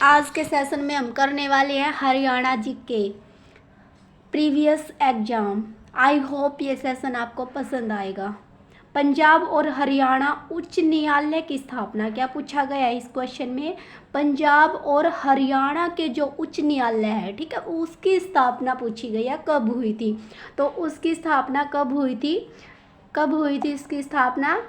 आज के सेशन में हम करने वाले हैं Haryana GK previous exam. I hope ये सेशन आपको पसंद आएगा। पंजाब और हरियाणा उच्च न्यायालय की स्थापना, क्या पूछा गया है इस क्वेश्चन में, पंजाब और हरियाणा के जो उच्च न्यायालय है, ठीक है, उसकी स्थापना पूछी गई है, कब हुई थी। तो उसकी स्थापना कब हुई थी, इसकी स्थापना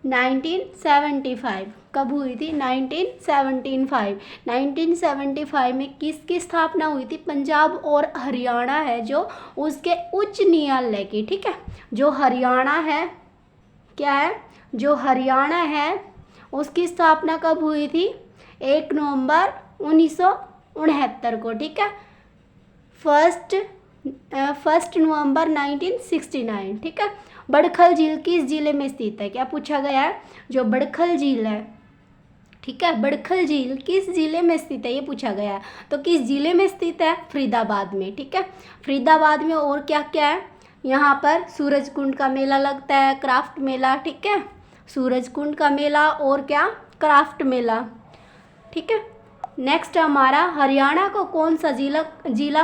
1975। कब हुई थी? 1975। 1975 में किसकी स्थापना हुई थी? पंजाब और हरियाणा है जो उसके उच्च न्यायालय की, ठीक है। जो हरियाणा है, क्या है, जो हरियाणा है उसकी स्थापना कब हुई थी? 1 नवंबर 1969 को, ठीक है। फर्स्ट नवंबर 1969, ठीक है। बड़खल झील किस जिले में स्थित है? क्या पूछा गया है? जो बड़खल झील है, ठीक है, बड़खल झील किस जिले में स्थित है, ये पूछा गया है। तो किस जिले में स्थित है? फरीदाबाद में, ठीक है। फरीदाबाद में और क्या क्या है? यहाँ पर सूरजकुंड का मेला लगता है, क्राफ्ट मेला, ठीक है, सूरजकुंड का मेला और क्या, क्राफ्ट मेला, ठीक है। नेक्स्ट हमारा, हरियाणा को कौन सा जिला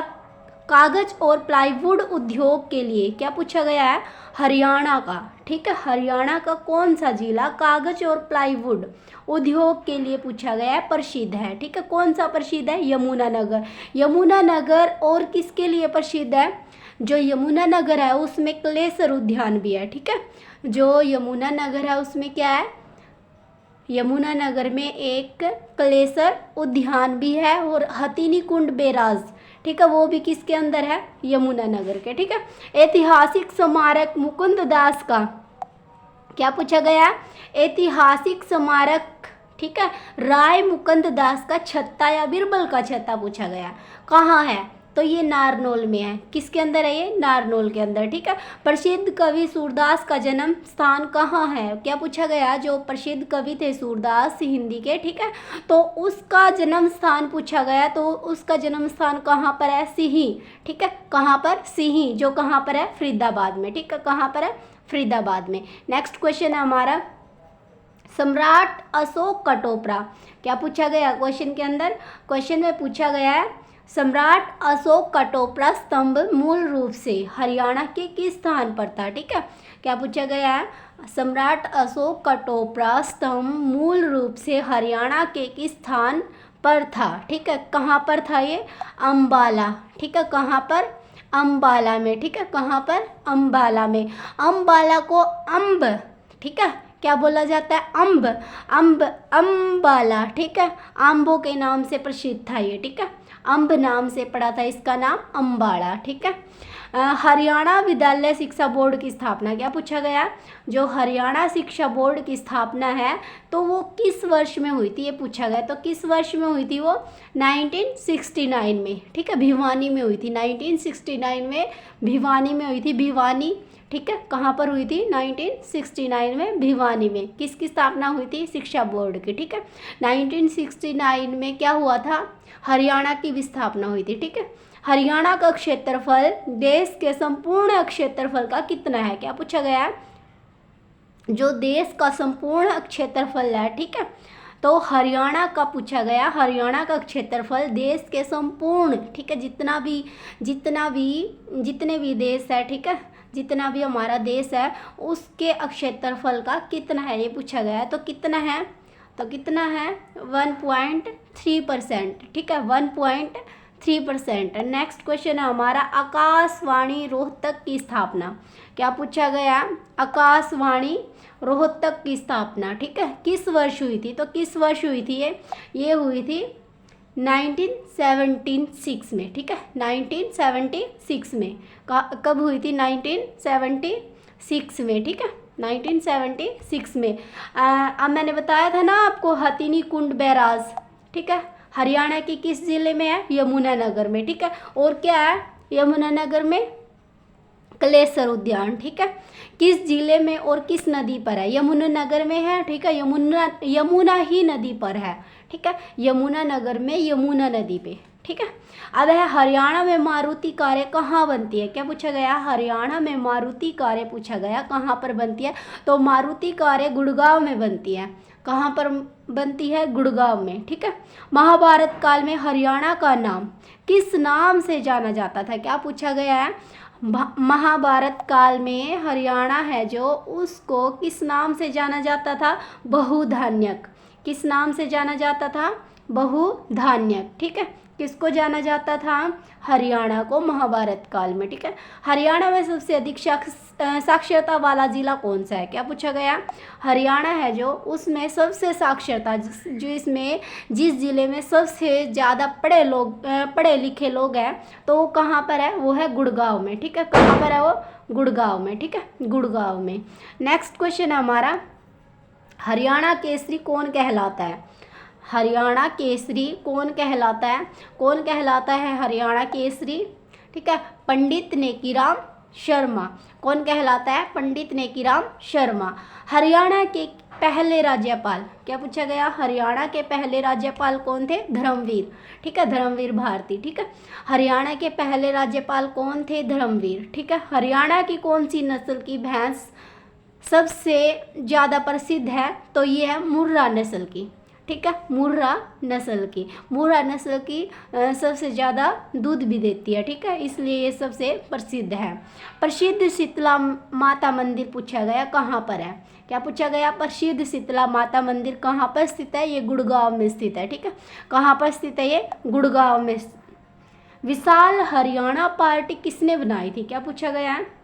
कागज और प्लाईवुड उद्योग के लिए, क्या पूछा गया है? हरियाणा का, ठीक है, हरियाणा का कौन सा जिला कागज और प्लाईवुड उद्योग के लिए पूछा गया है, प्रसिद्ध है, ठीक है। कौन सा प्रसिद्ध है? यमुनानगर। यमुनानगर और किसके लिए प्रसिद्ध है? जो यमुनानगर है उसमें क्लेसर उद्यान भी है, ठीक है। जो यमुनानगर है उसमें क्या है? यमुनानगर में एक क्लेसर उद्यान भी है और हथिनी कुंड बैराज, ठीक है, वो भी किसके अंदर है? यमुनानगर के, ठीक है। ऐतिहासिक स्मारक मुकुंद दास का, क्या पूछा गया? ऐतिहासिक स्मारक, ठीक है, राय मुकुंद दास का छत्ता या बिरबल का छत्ता पूछा गया, कहाँ है? तो ये नारनौल में है। किसके अंदर है ये? नारनौल के अंदर, ठीक है। प्रसिद्ध कवि सूरदास का जन्म स्थान कहाँ है? क्या पूछा गया? जो प्रसिद्ध कवि थे सूरदास हिंदी के, ठीक है, तो उसका जन्म स्थान पूछा गया। तो उसका जन्म स्थान कहाँ पर है? सिही, ठीक है, कहाँ पर? सिही, जो कहाँ पर है? फरीदाबाद में, ठीक है, कहाँ पर है? फरीदाबाद में। नेक्स्ट क्वेश्चन है हमारा, सम्राट अशोक कटोपरा, क्या पूछा गया क्वेश्चन के अंदर? क्वेश्चन में पूछा गया है, सम्राट अशोक कटोपरा स्तंभ मूल रूप से हरियाणा के किस स्थान पर था, ठीक है। क्या पूछा गया है? सम्राट अशोक कटोपरा स्तंभ मूल रूप से हरियाणा के किस स्थान पर था, ठीक है, कहाँ पर था ये? अंबाला, ठीक है, कहाँ पर? अंबाला में, ठीक है, कहाँ पर? अंबाला में। अंबाला को अम्ब, ठीक है, क्या बोला जाता है? अम्ब, अम्ब, अंबाला, ठीक है, आम्बों के नाम से प्रसिद्ध था ये, ठीक है, अम्ब नाम से पड़ा था इसका नाम, अंबाड़ा, ठीक है। हरियाणा विद्यालय शिक्षा बोर्ड की स्थापना, क्या पूछा गया? जो हरियाणा शिक्षा बोर्ड की स्थापना है तो वो किस वर्ष में हुई थी, ये पूछा गया। तो किस वर्ष में हुई थी वो? 1969 में, ठीक है, भिवानी में हुई थी। 1969 में भिवानी में हुई थी, भिवानी, ठीक है, कहाँ पर हुई थी? 1969 में भिवानी में। किसकी स्थापना हुई थी? शिक्षा बोर्ड की, ठीक है। 1969 में क्या हुआ था? हरियाणा की भी स्थापना हुई थी, ठीक है। हरियाणा का क्षेत्रफल देश के संपूर्ण क्षेत्रफल का कितना है? क्या पूछा गया है? जो देश का संपूर्ण क्षेत्रफल है, ठीक है, तो हरियाणा का पूछा गया। हरियाणा का क्षेत्रफल देश के संपूर्ण, ठीक है, जितने भी देश है, ठीक है, जितना भी हमारा देश है उसके क्षेत्रफल का कितना है, ये पूछा गया है। तो कितना है? तो कितना है? 1.3%, ठीक है, 1.3%। नेक्स्ट क्वेश्चन है हमारा, आकाशवाणी रोहतक की स्थापना, क्या पूछा गया? आकाशवाणी रोहतक की स्थापना, ठीक है, किस वर्ष हुई थी? तो किस वर्ष हुई थी ये हुई थी 1976 में, ठीक है, 1976 में। कब हुई थी? 1976 में, ठीक है, 1976 में। अब मैंने बताया था ना आपको, हथिनी कुंड बैराज, ठीक है, हरियाणा की किस जिले में है? यमुनानगर में, ठीक है। और क्या है यमुनानगर में? क्लेसर उद्यान, ठीक है। किस जिले में और किस नदी पर है? यमुनानगर में है, ठीक है, यमुना ही नदी पर है, ठीक है, यमुनानगर में यमुना नदी पे, ठीक है। अब है हरियाणा में मारुति कारें कहाँ बनती है? क्या पूछा गया? हरियाणा में मारुति कारें पूछा गया कहाँ पर बनती है? तो मारुति कारें गुड़गांव में बनती है। कहाँ पर बनती है गुड़गांव में, ठीक है। महाभारत काल में हरियाणा का नाम किस नाम से जाना जाता था, क्या पूछा गया है। महाभारत काल में हरियाणा है जो, उसको किस नाम से जाना जाता था, बहुधान्यक। किस नाम से जाना जाता था, बहुधान्यक, ठीक है। किसको जाना जाता था, हरियाणा को महाभारत काल में, ठीक है। हरियाणा में सबसे अधिक साक्षरता वाला जिला कौन सा है, क्या पूछा गया। हरियाणा है जो, उसमें सबसे साक्षरता, जो इसमें जिस जिले में सबसे ज़्यादा पढ़े लिखे लोग हैं, तो वो कहाँ पर है, वो है गुड़गांव में, ठीक है। कहाँ पर है वो, गुड़गांव में, ठीक है, गुड़गांव में। नेक्स्ट क्वेश्चन है हमारा, हरियाणा केसरी कौन कहलाता है। हरियाणा केसरी कौन कहलाता है, कौन कहलाता है हरियाणा केसरी, ठीक है। पंडित नेकीराम शर्मा। कौन कहलाता है, पंडित नेकीराम शर्मा। हरियाणा के पहले राज्यपाल, क्या पूछा गया, हरियाणा के पहले राज्यपाल कौन थे, धर्मवीर, ठीक है, धर्मवीर भारती, ठीक है। हरियाणा के पहले राज्यपाल कौन थे, धर्मवीर, ठीक है। हरियाणा की कौन सी नस्ल की भैंस सबसे ज़्यादा प्रसिद्ध है, तो ये है मुर्रा नस्ल की, ठीक है, मुर्रा नस्ल की। मुर्रा नस्ल की सबसे ज़्यादा दूध भी देती है, ठीक है, इसलिए ये सबसे प्रसिद्ध है। प्रसिद्ध शीतला माता मंदिर पूछा गया कहाँ पर है, क्या पूछा गया, प्रसिद्ध शीतला माता मंदिर कहाँ पर स्थित है, ये गुड़गांव में स्थित है, ठीक है। कहाँ पर स्थित है, ये गुड़गांव में। विशाल हरियाणा पार्टी किसने बनाई थी, क्या पूछा गया है,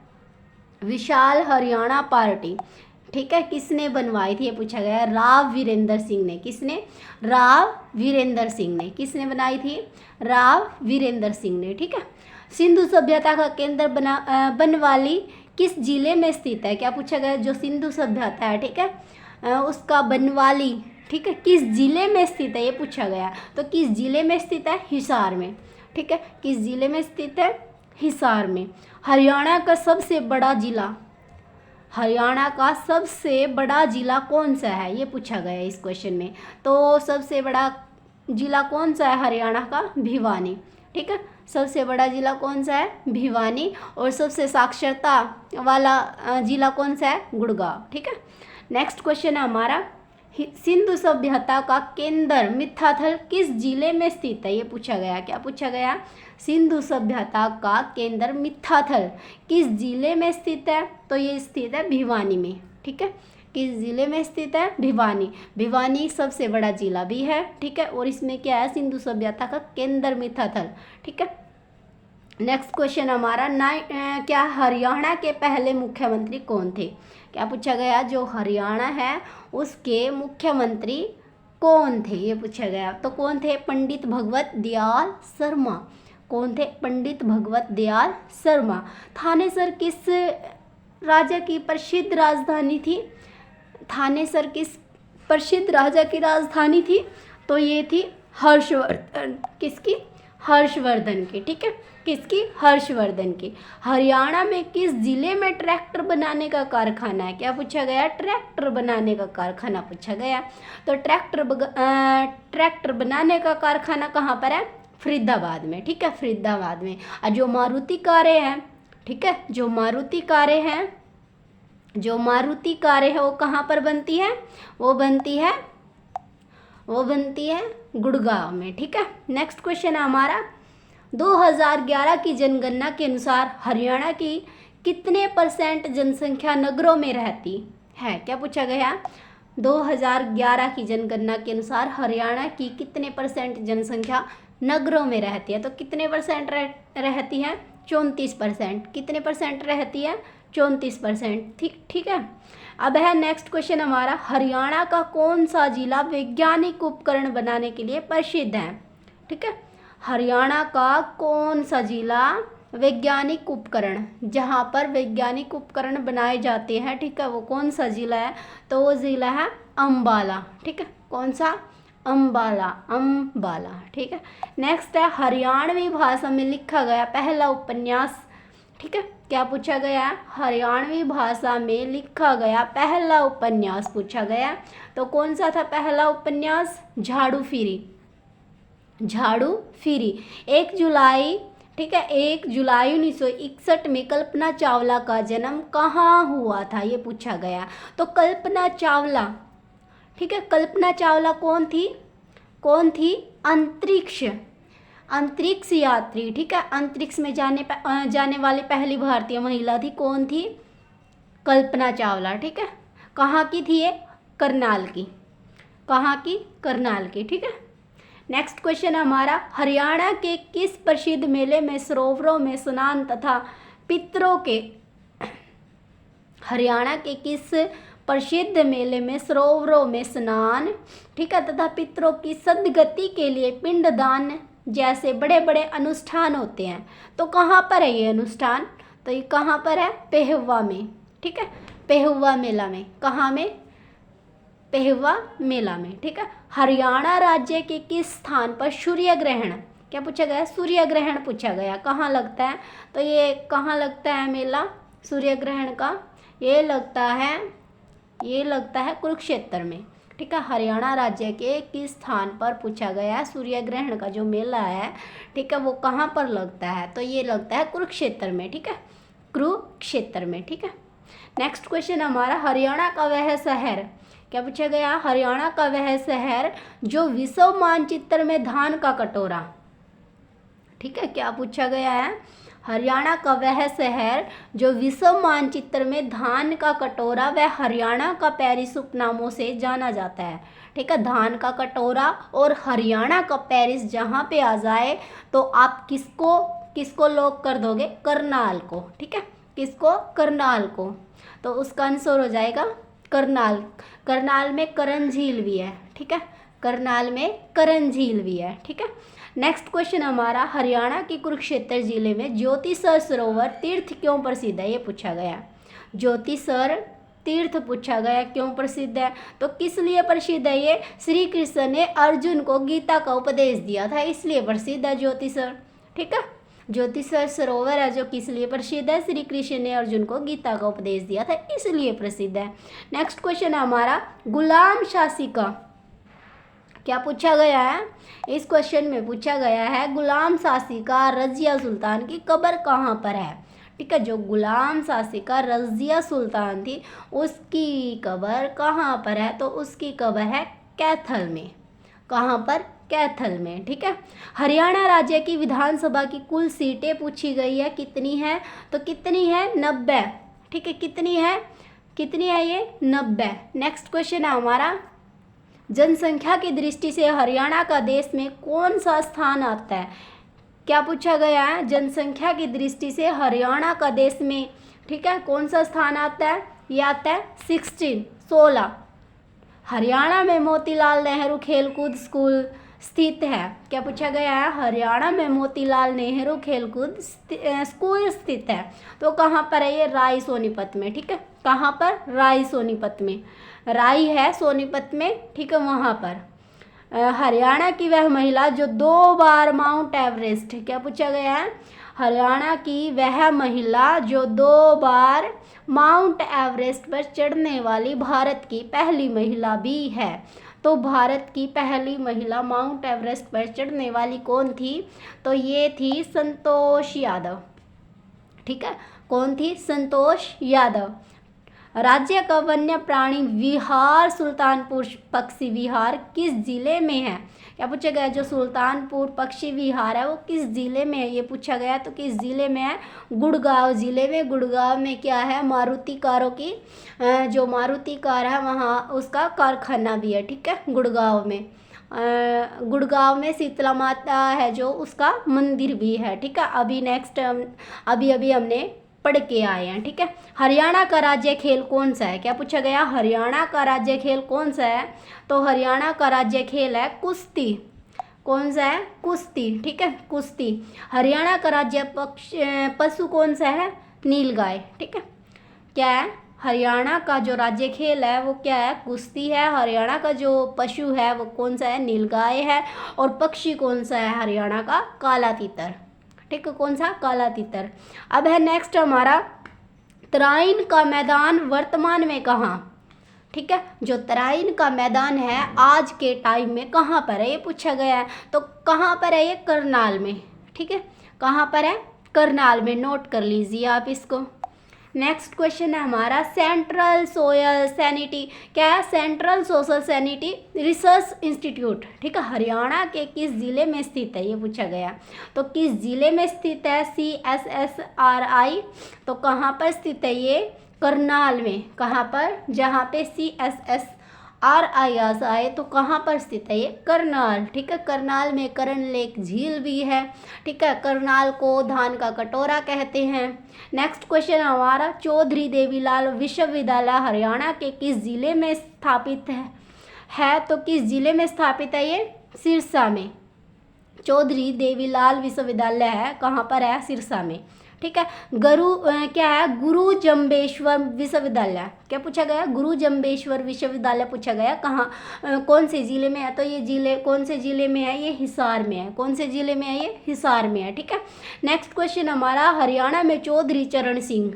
विशाल हरियाणा पार्टी, ठीक है, किसने बनवाई थी, ये पूछा गया। राव वीरेंद्र सिंह ने, किसने, राव वीरेंद्र सिंह ने, किसने बनाई थी, राव वीरेंद्र सिंह ने, ठीक है। सिंधु सभ्यता का केंद्र बनवाली किस जिले में स्थित है, क्या पूछा गया, जो सिंधु सभ्यता है, ठीक है, उसका बनवाली, ठीक है, किस जिले में स्थित है, ये पूछा गया। तो किस जिले में स्थित है, हिसार में, ठीक है, किस जिले में स्थित है, हिसार में। हरियाणा का सबसे बड़ा जिला, हरियाणा का सबसे बड़ा जिला कौन सा है, ये पूछा गया इस क्वेश्चन में। तो सबसे बड़ा जिला कौन सा है हरियाणा का, भिवानी, ठीक है, सबसे बड़ा जिला कौन सा है, भिवानी। और सबसे साक्षरता वाला जिला कौन सा है, गुड़गांव, ठीक है। नेक्स्ट क्वेश्चन है हमारा, सिंधु सभ्यता का केंद्र मिथाथल किस जिले में स्थित है, ये पूछा गया। क्या पूछा गया, सिंधु सभ्यता का केंद्र मिथाथल किस जिले में स्थित है, तो ये स्थित है भिवानी में, ठीक है, किस जिले में स्थित है, भिवानी। भिवानी सबसे बड़ा जिला भी है, ठीक है, और इसमें क्या है, सिंधु सभ्यता का केंद्र मिथाथल, ठीक है। नेक्स्ट क्वेश्चन हमारा, क्या हरियाणा के पहले मुख्यमंत्री कौन थे, क्या पूछा गया, जो हरियाणा है उसके मुख्यमंत्री कौन थे, ये पूछा गया। तो कौन थे, पंडित भगवत दयाल शर्मा। कौन थे, पंडित भगवत दयाल शर्मा। थानेसर किस राजा की प्रसिद्ध राजधानी थी, थानेसर किस प्रसिद्ध राजा की राजधानी थी, तो ये थी हर्षवर्धन, किसकी, हर्षवर्धन की, ठीक है, किसकी, हर्षवर्धन की। हरियाणा में किस जिले में ट्रैक्टर बनाने का कारखाना है, क्या पूछा गया, ट्रैक्टर बनाने का कारखाना पूछा गया। तो ट्रैक्टर बनाने का कारखाना कहाँ पर है, फरीदाबाद में, ठीक है, फरीदाबाद में। और जो मारुति कारें हैं, ठीक है, जो मारुति कारें हैं, जो मारुति कारें हैं वो कहाँ पर बनती है, वो बनती है गुड़गांव में, ठीक है। नेक्स्ट क्वेश्चन है हमारा, 2011 की जनगणना के अनुसार हरियाणा की कितने % जनसंख्या नगरों में रहती है, क्या पूछा गया। 2011 की जनगणना के अनुसार हरियाणा की कितने % जनसंख्या नगरों में रहती है, तो कितने % रहती है, 34%। कितने % रहती है, 34%, ठीक है। अब है नेक्स्ट क्वेश्चन हमारा, हरियाणा का कौन सा जिला वैज्ञानिक उपकरण बनाने के लिए प्रसिद्ध है, ठीक है। हरियाणा का कौन सा जिला वैज्ञानिक उपकरण, जहाँ पर वैज्ञानिक उपकरण बनाए जाते हैं, ठीक है, वो कौन सा जिला है, तो वो जिला है अम्बाला, ठीक है, कौन सा, अम्बाला, ठीक है। नेक्स्ट है, हरियाणवी भाषा में लिखा गया पहला उपन्यास, ठीक है, क्या पूछा गया, हरियाणवी भाषा में लिखा गया पहला उपन्यास पूछा गया। तो कौन सा था पहला उपन्यास, झाड़ू फिरी। 1 जुलाई, ठीक है, 1 जुलाई 1961 में कल्पना चावला का जन्म कहाँ हुआ था, ये पूछा गया। तो कल्पना चावला, ठीक है। कल्पना चावला कौन थी? कौन थी? अंतरिक्ष यात्री, ठीक है। अंतरिक्ष में जाने वाली पहली भारतीय महिला थी। कौन थी? कल्पना चावला, ठीक है। कहाँ की थी ये? करनाल की। कहाँ की? करनाल की, ठीक है। नेक्स्ट क्वेश्चन हमारा, हरियाणा के किस प्रसिद्ध मेले में सरोवरों में स्नान तथा पितरों के हरियाणा के किस प्रसिद्ध मेले में सरोवरों में स्नान, ठीक है, तथा पितरों की सद्गति के लिए पिंडदान जैसे बड़े बड़े अनुष्ठान होते हैं? तो कहाँ पर है ये अनुष्ठान? तो ये कहाँ पर है? पेहुवा में, ठीक है। पेहुवा मेला में। कहाँ में? पेहुवा मेला में, ठीक है। हरियाणा राज्य के किस स्थान पर सूर्य ग्रहण, क्या पूछा गया? सूर्य ग्रहण पूछा गया। कहाँ लगता है? तो ये कहाँ लगता है मेला सूर्य ग्रहण का? ये लगता है कुरुक्षेत्र में, ठीक है। हरियाणा राज्य के किस स्थान पर पूछा गया सूर्य ग्रहण का जो मेला है, ठीक है, वो कहाँ पर लगता है? तो ये लगता है कुरुक्षेत्र में, ठीक है। कुरुक्षेत्र में, ठीक है। नेक्स्ट क्वेश्चन हमारा, हरियाणा का वह शहर, क्या पूछा गया? हरियाणा का वह शहर जो विश्व मानचित्र में धान का कटोरा, ठीक है, क्या पूछा गया है? हरियाणा का वह शहर जो विश्व मानचित्र में धान का कटोरा व हरियाणा का पेरिस उपनामों से जाना जाता है, ठीक है। धान का कटोरा और हरियाणा का पेरिस जहाँ पे आ जाए तो आप किसको लॉक कर दोगे? करनाल को, ठीक है। किसको? करनाल को। तो उसका आंसर हो जाएगा करनाल। करनाल में करण झील भी है, ठीक है। करनाल में करण झील भी है, ठीक है। नेक्स्ट क्वेश्चन हमारा, हरियाणा के कुरुक्षेत्र जिले में ज्योतिसर सरोवर तीर्थ क्यों प्रसिद्ध है? ये पूछा गया। ज्योतिसर तीर्थ पूछा गया, क्यों प्रसिद्ध है? तो किस लिए प्रसिद्ध है ये? श्री कृष्ण ने अर्जुन को गीता का उपदेश दिया था, इसलिए प्रसिद्ध है ज्योतिसर, ठीक है। ज्योतिसर सरोवर है जो किस लिए प्रसिद्ध है? श्री कृष्ण ने अर्जुन को गीता का उपदेश दिया था, इसलिए प्रसिद्ध है। नेक्स्ट क्वेश्चन हमारा, गुलाम शासिका, क्या पूछा गया है? इस क्वेश्चन में पूछा गया है गुलाम शासिका रजिया सुल्तान की कब्र कहाँ पर है, ठीक है। जो गुलाम शासिका रजिया सुल्तान थी उसकी कब्र कहाँ पर है? तो उसकी कब्र है कैथल में। कहाँ पर? कैथल में, ठीक है। हरियाणा राज्य की विधानसभा की कुल सीटें पूछी गई है, कितनी है? तो कितनी है? 90, ठीक है। कितनी है ये? 90। नेक्स्ट क्वेश्चन है हमारा, जनसंख्या की दृष्टि से हरियाणा का देश में कौन सा स्थान आता है? क्या पूछा गया है? जनसंख्या की दृष्टि से हरियाणा का देश में, ठीक है, कौन सा स्थान आता है? ये आता है 16। हरियाणा में मोतीलाल नेहरू खेलकूद स्कूल स्थित है। क्या पूछा गया है? हरियाणा में मोतीलाल नेहरू खेलकूद स्कूल स्थित है। तो कहाँ पर है ये? राय सोनीपत में, ठीक है। कहाँ पर? राय सोनीपत में। राय है सोनीपत में, ठीक है, वहाँ पर। हरियाणा की वह महिला जो 2 बार माउंट एवरेस्ट, क्या पूछा गया है? हरियाणा की वह महिला जो 2 बार माउंट एवरेस्ट पर चढ़ने वाली भारत की पहली महिला भी है। तो भारत की पहली महिला माउंट एवरेस्ट पर चढ़ने वाली कौन थी? तो ये थी संतोष यादव, ठीक है। कौन थी? संतोष यादव। राज्य का वन्य प्राणी विहार सुल्तानपुर पक्षी विहार किस जिले में है? क्या पूछा गया? जो सुल्तानपुर पक्षी विहार है वो किस जिले में है? ये पूछा गया। तो किस जिले में है? गुड़गांव जिले में। गुड़गांव में क्या है? मारुति कारों की जो मारुति कार है वहाँ उसका कारखाना भी है, ठीक है, गुड़गांव में। गुड़गांव में शीतला माता है जो उसका मंदिर भी है, ठीक है। अभी हमने पढ़ के आए हैं, ठीक है। हरियाणा का राज्य खेल कौन सा है? क्या पूछा गया? हरियाणा का राज्य खेल कौन सा है? तो हरियाणा का राज्य खेल है कुश्ती। कौन सा है? कुश्ती, ठीक है, कुश्ती। हरियाणा का राज्य पशु कौन सा है? नीलगाय, ठीक है। क्या है? हरियाणा का जो राज्य खेल है वो क्या है? कुश्ती है। हरियाणा का जो पशु है वो कौन सा है? नीलगाय है। और पक्षी कौन सा है हरियाणा का? काला तीतर, ठीक है। कौन सा? काला तीतर। अब है नेक्स्ट हमारा, तराइन का मैदान वर्तमान में कहाँ, ठीक है। जो तराइन का मैदान है आज के टाइम में कहाँ पर है? ये पूछा गया है। तो कहाँ पर है ये? करनाल में, ठीक है। कहाँ पर है? करनाल में। नोट कर लीजिए आप इसको। नेक्स्ट क्वेश्चन है हमारा सेंट्रल सोयल सैनिटी, क्या है? Central social sanity research institute, ठीक है, हरियाणा के किस जिले में स्थित है, ये पूछा गया। तो किस जिले में स्थित है? CSSRI, तो कहाँ पर स्थित है ये? करनाल में। कहाँ पर? जहाँ पे CSSRI आए तो कहाँ पर स्थित है ये? करनाल, ठीक है। करनाल में करण लेक झील भी है, ठीक है। करनाल को धान का कटोरा कहते हैं। नेक्स्ट क्वेश्चन हमारा चौधरी देवीलाल विश्वविद्यालय हरियाणा के किस जिले में स्थापित है? तो किस जिले में स्थापित है ये? सिरसा में। चौधरी देवीलाल विश्वविद्यालय है, कहाँ पर है? सिरसा में, ठीक है। क्या है? गुरु जम्बेश्वर विश्वविद्यालय, क्या पूछा गया? गुरु जम्बेश्वर विश्वविद्यालय पूछा गया, कहाँ कौन से जिले में है? तो ये जिले कौन से जिले में है? ये हिसार में है। कौन से जिले में है? ये हिसार में है, ठीक है। नेक्स्ट क्वेश्चन हमारा हरियाणा में चौधरी चरण सिंह,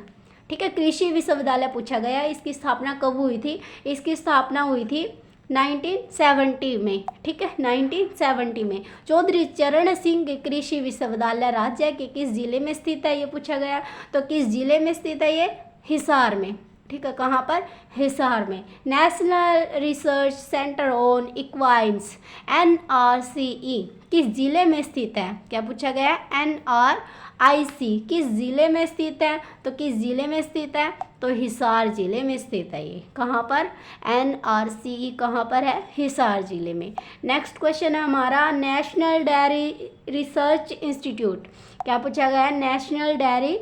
ठीक है, कृषि विश्वविद्यालय पूछा गया। इसकी स्थापना कब हुई थी? इसकी स्थापना हुई थी 1970 में, ठीक है, 1970 में। चौधरी चरण सिंह कृषि विश्वविद्यालय राज्य के किस जिले में स्थित है, ये पूछा गया। तो किस जिले में स्थित है ये? हिसार में, ठीक है। कहाँ पर? हिसार में। National research centre on equines NRCE किस जिले में स्थित है? क्या पूछा गया? NRIC किस जिले में स्थित है? तो किस जिले में स्थित है? तो हिसार जिले में स्थित है ये। कहाँ पर? NRCE कहाँ पर है? हिसार जिले में। नेक्स्ट क्वेश्चन है हमारा नेशनल डेयरी रिसर्च इंस्टीट्यूट, क्या पूछा गया? नेशनल डेयरी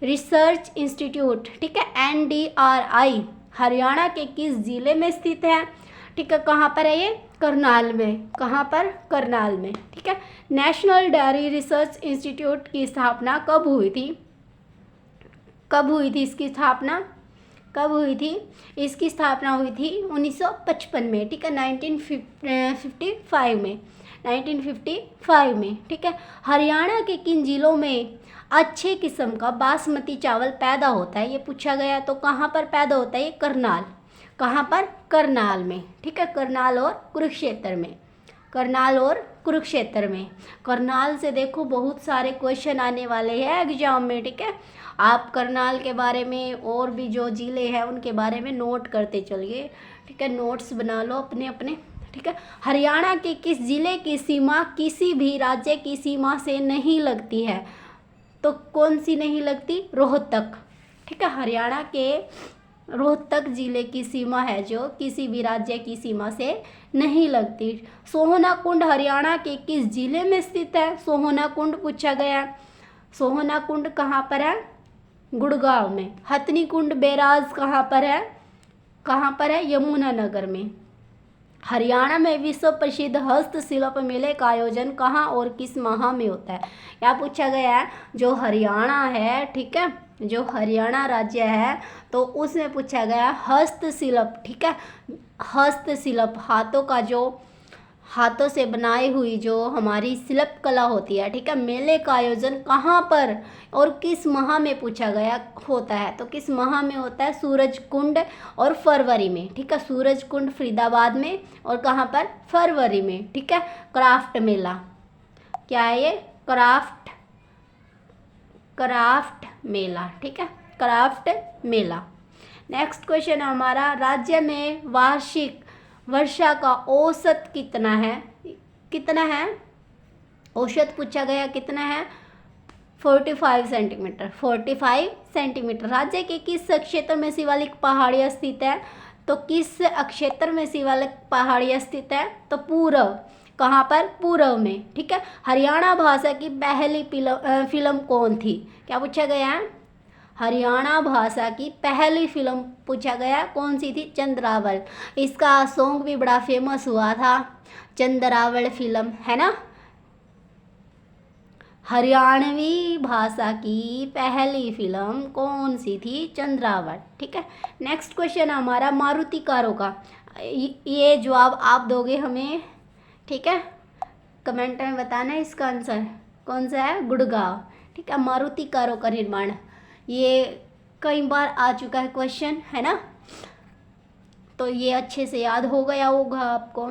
रिसर्च इंस्टीट्यूट, ठीक है, NDRI हरियाणा के किस जिले में स्थित है? ठीक है, कहाँ पर है ये? करनाल में। कहाँ पर? करनाल में, ठीक है। नेशनल डेयरी रिसर्च इंस्टीट्यूट की स्थापना कब हुई थी? कब हुई थी इसकी स्थापना? कब हुई थी? इसकी स्थापना हुई थी 1955 में, ठीक है, 1955 में, 1955 में, ठीक है। हरियाणा के किन जिलों में अच्छे किस्म का बासमती चावल पैदा होता है, ये पूछा गया। तो कहाँ पर पैदा होता है ये? करनाल। कहाँ पर? करनाल में, ठीक है, करनाल और कुरुक्षेत्र में। करनाल और कुरुक्षेत्र में। करनाल से देखो बहुत सारे क्वेश्चन आने वाले हैं एग्जाम में, ठीक है। आप करनाल के बारे में और भी जो जिले हैं उनके बारे में नोट करते चलिए, ठीक है, नोट्स बना लो अपने अपने, ठीक है। हरियाणा के किस जिले की सीमा किसी भी राज्य की सीमा से नहीं लगती है? तो कौन सी नहीं लगती? रोहतक, ठीक है। हरियाणा के रोहतक जिले की सीमा है जो किसी भी राज्य की सीमा से नहीं लगती। सोहना कुंड हरियाणा के किस जिले में स्थित है? सोहना कुंड पूछा गया। सोहना कुंड कहाँ पर है? गुड़गांव में। हथनी कुंड बैराज कहाँ पर है? कहाँ पर है? यमुनानगर में। हरियाणा में विश्व प्रसिद्ध हस्तशिल्प मेले का आयोजन कहाँ और किस माह में होता है? क्या पूछा गया है? जो हरियाणा है, ठीक है, जो हरियाणा राज्य है तो उसमें पूछा गया हस्तशिल्प, ठीक है, हस्तशिल्प हाथों का जो हाथों से बनाई हुई जो हमारी शिल्प कला होती है, ठीक है, मेले का आयोजन कहाँ पर और किस माह में पूछा गया होता है? तो किस माह में होता है? सूरज कुंड और फरवरी में, ठीक है, सूरज कुंड फरीदाबाद में और कहाँ पर? फरवरी में, ठीक है। क्राफ्ट मेला, क्या है ये? क्राफ्ट मेला, ठीक है, क्राफ्ट मेला। नेक्स्ट क्वेश्चन हमारा राज्य में वार्षिक वर्षा का औसत कितना है? कितना है? औसत पूछा गया कितना है? 45 सेंटीमीटर, 45 सेंटीमीटर। राज्य के किस क्षेत्र में शिवालिक पहाड़ियाँ स्थित है? तो किस क्षेत्र में शिवालिक पहाड़ियाँ स्थित है? तो पूर्व। कहाँ पर? पूर्व में, ठीक है। हरियाणा भाषा की पहली फिल्म कौन थी? क्या पूछा गया है? हरियाणा भाषा की पहली फिल्म पूछा गया कौन सी थी? चंद्रावल। इसका सॉन्ग भी बड़ा फेमस हुआ था, चंद्रावल फिल्म, है ना। हरियाणवी भाषा की पहली फिल्म कौन सी थी? चंद्रावल, ठीक है। नेक्स्ट क्वेश्चन हमारा मारुति कारों का, ये जवाब आप दोगे हमें, ठीक है, कमेंट में बताना है इसका आंसर कौन सा है? गुड़गांव, ठीक है। मारुति कारों का निर्माण, ये कई बार आ चुका है क्वेश्चन, है ना, तो ये अच्छे से याद हो गया होगा आपको।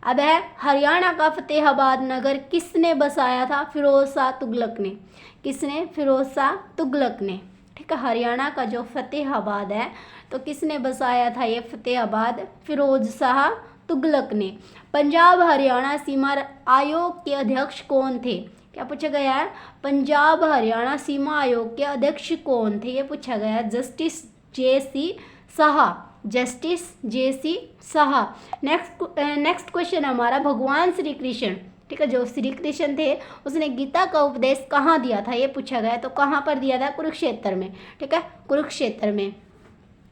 अब है हरियाणा का फतेहाबाद नगर किसने बसाया था? फिरोज शाह तुगलक ने। किसने? फिरोज शाह तुगलक ने, ठीक है। हरियाणा का जो फतेहाबाद है तो किसने बसाया था ये फतेहाबाद? फिरोज शाह तुगलक ने। पंजाब हरियाणा सीमा आयोग के अध्यक्ष कौन थे? क्या पूछा गया है? पंजाब हरियाणा सीमा आयोग के अध्यक्ष कौन थे? ये पूछा गया है। Justice JC. Shah, justice JC. Shah. Next question हमारा, भगवान श्री कृष्ण, ठीक है, जो श्री कृष्ण थे उसने गीता का उपदेश कहाँ दिया था? ये पूछा गया है। तो कहाँ पर दिया था? कुरुक्षेत्र में, ठीक है, कुरुक्षेत्र में।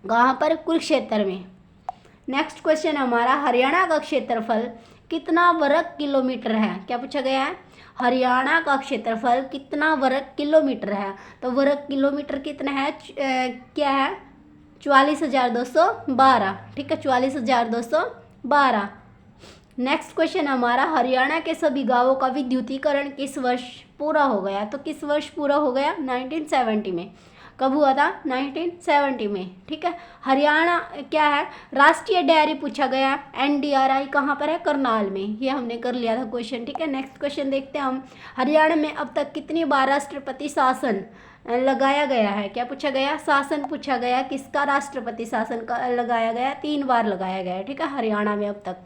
कहाँ पर? कुरुक्षेत्र में। नेक्स्ट क्वेश्चन हमारा, हरियाणा का क्षेत्रफल कितना वर्ग किलोमीटर है? क्या पूछा गया है? हरियाणा का क्षेत्रफल कितना वर्ग किलोमीटर है? तो वर्ग किलोमीटर कितना है? क्या है? 44,212, ठीक है, 44,212। नेक्स्ट क्वेश्चन हमारा, हरियाणा के सभी गांवों का विद्युतीकरण किस वर्ष पूरा हो गया? तो किस वर्ष पूरा हो गया? 1970 में। कब हुआ था? 1970 में, ठीक है। हरियाणा क्या है? राष्ट्रीय डायरी पूछा गया है। NDRI कहाँ पर है? करनाल में। ये हमने कर लिया था क्वेश्चन, ठीक है। नेक्स्ट क्वेश्चन देखते हैं हम, हरियाणा में अब तक कितनी बार राष्ट्रपति शासन लगाया गया है? क्या पूछा गया? शासन पूछा गया, किसका राष्ट्रपति शासन का लगाया गया? 3 बार लगाया गया है, ठीक है, हरियाणा में अब तक,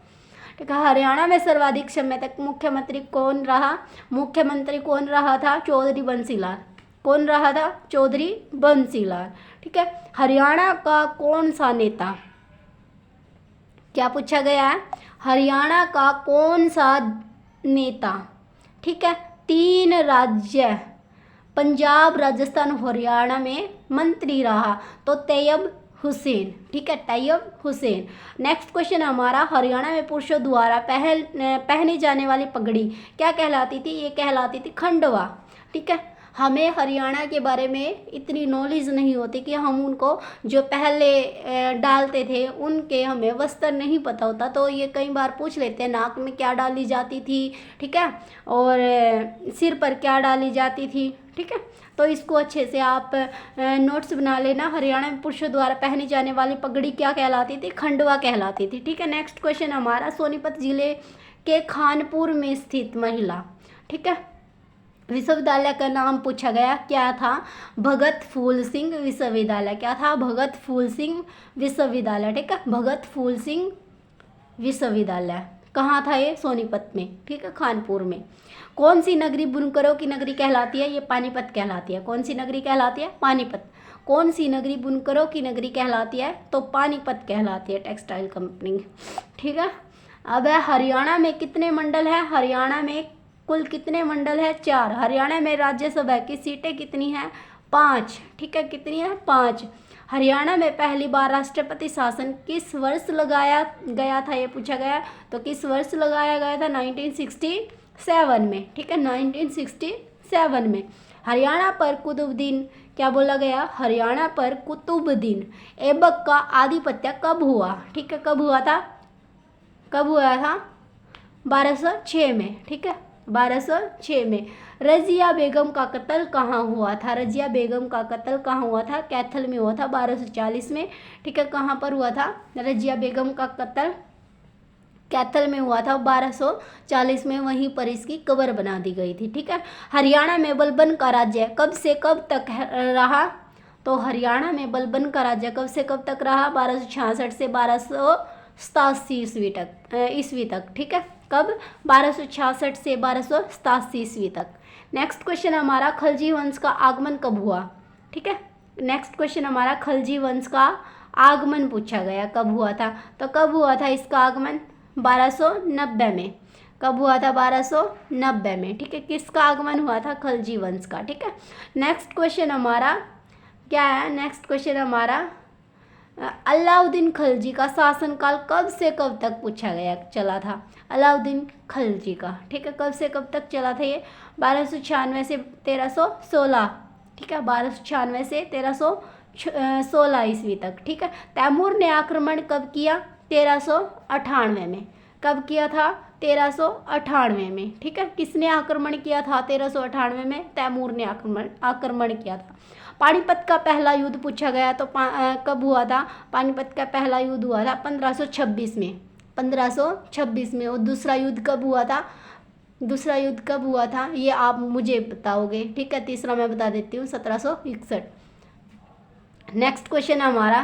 ठीक है। हरियाणा में सर्वाधिक समय तक मुख्यमंत्री कौन रहा? मुख्यमंत्री कौन रहा था? चौधरी बंसी लाल। कौन रहा था? चौधरी बंसी लाल, ठीक है। हरियाणा का कौन सा नेता? क्या पूछा गया है? हरियाणा का कौन सा नेता, ठीक है, 3 राज्य पंजाब, राजस्थान, हरियाणा में मंत्री रहा? तो तैयब हुसैन, ठीक है, तैयब हुसैन। नेक्स्ट क्वेश्चन हमारा, हरियाणा में पुरुषों द्वारा पहनी जाने वाली पगड़ी क्या कहलाती थी? ये कहलाती थी खंडवा, ठीक है। हमें हरियाणा के बारे में इतनी नॉलेज नहीं होती कि हम उनको जो पहले डालते थे उनके हमें वस्त्र नहीं पता होता, तो ये कई बार पूछ लेते हैं नाक में क्या डाली जाती थी, ठीक है, और सिर पर क्या डाली जाती थी, ठीक है। तो इसको अच्छे से आप नोट्स बना लेना। हरियाणा में पुरुषों द्वारा पहनी जाने वाली पगड़ी क्या कहलाती थी? खंडवा कहलाती थी, ठीक है। नेक्स्ट क्वेश्चन हमारा, सोनीपत जिले के खानपुर में स्थित महिला, ठीक है, विश्वविद्यालय का नाम पूछा गया, क्या था? भगत फूल सिंह विश्वविद्यालय। क्या था? भगत फूल सिंह विश्वविद्यालय, ठीक है, भगत फूल सिंह विश्वविद्यालय। कहाँ था ये? सोनीपत में, ठीक है, खानपुर में। कौन सी नगरी बुनकरों की नगरी कहलाती है? ये पानीपत कहलाती है। कौन सी नगरी कहलाती है? पानीपत। कौन सी नगरी बुनकरों की नगरी कहलाती है? तो पानीपत कहलाती है, टेक्सटाइल कंपनी, ठीक है। अब है, हरियाणा में कितने मंडल है? हरियाणा में कुल कितने मंडल है? 4। हरियाणा में राज्यसभा की सीटें कितनी हैं? 5, ठीक है, कितनी है? 5। हरियाणा में पहली बार राष्ट्रपति शासन किस वर्ष लगाया गया था? ये पूछा गया। तो किस वर्ष लगाया गया था? 1967 में, ठीक है, 1967 में। हरियाणा पर कुतुबुद्दीन, क्या बोला गया? हरियाणा पर कुतुबुद्दीन ऐबक का आधिपत्य कब हुआ? ठीक है, कब हुआ था? कब हुआ था? 1206 में, ठीक है, 1206 में। रजिया बेगम का कत्ल कहाँ हुआ था? रजिया बेगम का कत्ल कहाँ हुआ था? कैथल में हुआ था 1240 में, ठीक है। कहाँ पर हुआ था? रजिया बेगम का कत्ल कैथल में हुआ था 1240 में, वहीं पर इसकी कब्र बना दी गई थी, ठीक है। हरियाणा में बलबन का राज्य कब से कब तक रहा? तो हरियाणा में बलबन का राज्य कब से कब तक रहा? 1266 से 1287 ईस्वी तक, ठीक है। कब? 1266 से 1287 ईस्वी तक। नेक्स्ट क्वेश्चन हमारा, खलजी वंश का आगमन कब हुआ? ठीक है, नेक्स्ट क्वेश्चन हमारा, खलजी वंश का आगमन पूछा गया, कब हुआ था? तो कब हुआ था इसका आगमन? 1290 में। कब हुआ था? 1290 में, ठीक है। किसका आगमन हुआ था? खलजी वंश का, ठीक है। नेक्स्ट क्वेश्चन हमारा क्या है? नेक्स्ट क्वेश्चन हमारा, अलाउद्दीन खलजी का शासनकाल कब से कब तक पूछा गया, चला था? अलाउद्दीन खलजी का, ठीक है, कब से कब तक चला था ये? 1296 से 1316, ठीक है, 1296 से 1316 ईस्वी तक, ठीक है। तैमूर ने आक्रमण कब किया? 1398 में। कब किया था? 1398 में, ठीक है। किसने आक्रमण किया था 1398 में? तैमूर ने आक्रमण किया था। पानीपत का पहला युद्ध पूछा गया, तो कब हुआ था? पानीपत का पहला युद्ध हुआ था 1526 में, 1526 में। और दूसरा युद्ध कब हुआ था? दूसरा युद्ध कब हुआ था ये आप मुझे बताओगे, ठीक है। तीसरा मैं बता देती हूँ, 1761, नेक्स्ट क्वेश्चन है हमारा,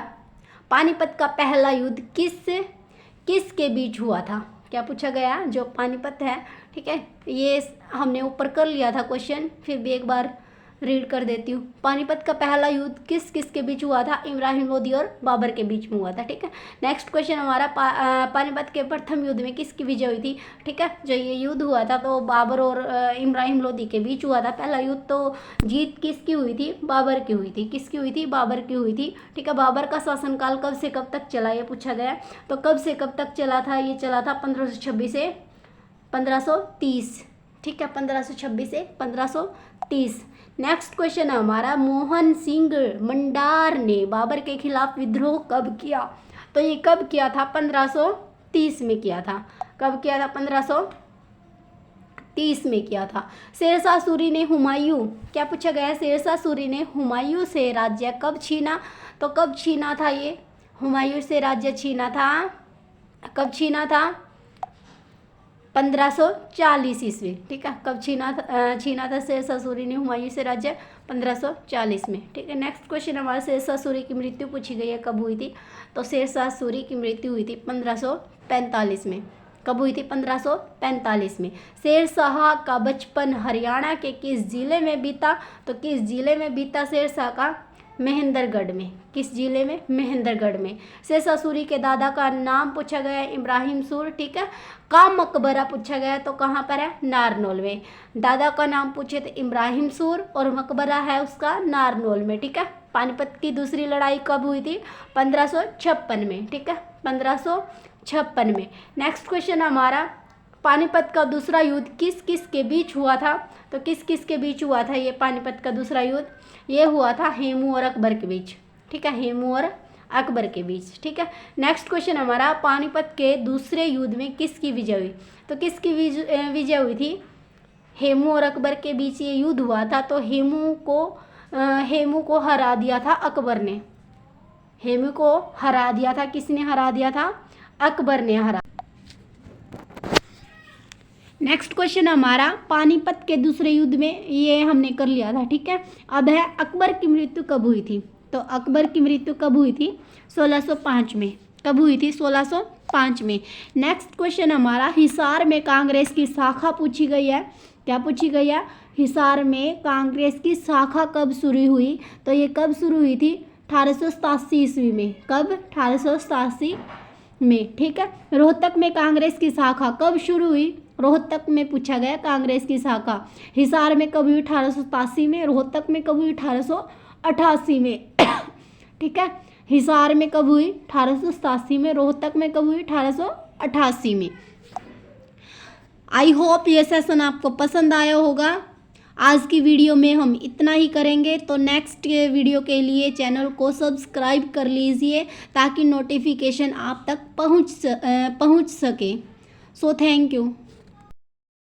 पानीपत का पहला युद्ध किसके बीच हुआ था। क्या पूछा गया, जो पानीपत है, ठीक है, ये हमने ऊपर कर लिया था क्वेश्चन, फिर भी एक बार रीड कर देती हूँ। पानीपत का पहला युद्ध किसके बीच हुआ था, इब्राहिम लोदी और बाबर के बीच में हुआ था, ठीक है। नेक्स्ट क्वेश्चन हमारा, पानीपत के प्रथम युद्ध में किसकी विजय हुई थी, ठीक है। जो ये युद्ध हुआ था तो बाबर और इब्राहिम लोदी के बीच हुआ था पहला युद्ध। तो जीत किसकी हुई थी, बाबर की हुई थी। किसकी हुई थी, बाबर की हुई थी, ठीक है। बाबर का शासनकाल कब से कब तक चला, ये पूछा गया। तो कब से कब तक चला था, ये चला था 1526 से 1530, ठीक है, 1526 से 1530। नेक्स्ट क्वेश्चन है हमारा, मोहन सिंह मंडार ने बाबर के खिलाफ विद्रोह कब किया। तो ये कब किया था, 1530 में किया था। कब किया था, 1530 में किया था। शेरशाह सूरी ने हुमायूं, क्या पूछा गया है, शेरशाह सूरी ने हुमायूं से राज्य कब छीना। तो कब छीना था, ये हुमायूं से राज्य छीना था, कब छीना था, 1540 ईस्वी, ठीक है। कब छीना था शेरशाह सूरी ने हुमायूं से राज्य, 1540 में, ठीक है। नेक्स्ट क्वेश्चन हमारा, शेरशाह सूरी की मृत्यु पूछी गई है, कब हुई थी। तो शेरशाह सूरी की मृत्यु हुई थी 1545 में। कब हुई थी, 1545 में। शेरशाह का बचपन हरियाणा के किस जिले में बीता। तो किस जिले में बीता शेरशाह का, महेंद्रगढ़ में। किस जिले में, महेंद्रगढ़ में। शेरशाह सूरी के दादा का नाम पूछा गया है, इब्राहिम सूर, ठीक है। का मकबरा पूछा गया तो कहाँ पर है, नारनौल में। दादा का नाम पूछे तो इब्राहिम सूर और मकबरा है उसका नारनौल में, ठीक है। पानीपत की दूसरी लड़ाई कब हुई थी, 1556 में, ठीक है, 1556 में। नेक्स्ट क्वेश्चन हमारा, पानीपत का दूसरा युद्ध किस के बीच हुआ था। तो किस के बीच हुआ था ये पानीपत का दूसरा युद्ध, ये हुआ था हेमू और अकबर के बीच, ठीक है, हेमू और अकबर के बीच, ठीक है। नेक्स्ट क्वेश्चन हमारा, पानीपत के दूसरे युद्ध में किसकी विजय हुई। तो किसकी विजय हुई थी, हेमू और अकबर के बीच ये युद्ध हुआ था। तो हेमू को हरा दिया था अकबर ने। हेमू को हरा दिया था, किसने हरा दिया था, अकबर ने हरा। नेक्स्ट क्वेश्चन हमारा, पानीपत के दूसरे युद्ध में, ये हमने कर लिया था, ठीक है। अब है अकबर की मृत्यु कब हुई थी। तो अकबर की मृत्यु कब हुई थी, 1605 में। कब हुई थी, 1605 में। नेक्स्ट क्वेश्चन हमारा, हिसार में कांग्रेस की शाखा पूछी गई है। क्या पूछी गई है, हिसार में कांग्रेस की शाखा कब शुरू हुई। तो ये कब शुरू हुई थी, 1887 ईस्वी में। कब, 1887 में, ठीक है। रोहतक में कांग्रेस की शाखा कब शुरू हुई, रोहतक में पूछा गया कांग्रेस की शाखा। हिसार में कब हुई, 1887 में। रोहतक में कब हुई, 1888 में, ठीक है। हिसार में कब हुई, 1887 में। रोहतक में कब हुई, 1888 में। आई होप ये सेशन आपको पसंद आया होगा। आज की वीडियो में हम इतना ही करेंगे, तो नेक्स्ट वीडियो के लिए चैनल को सब्सक्राइब कर लीजिए ताकि नोटिफिकेशन आप तक पहुंच सके। So thank you.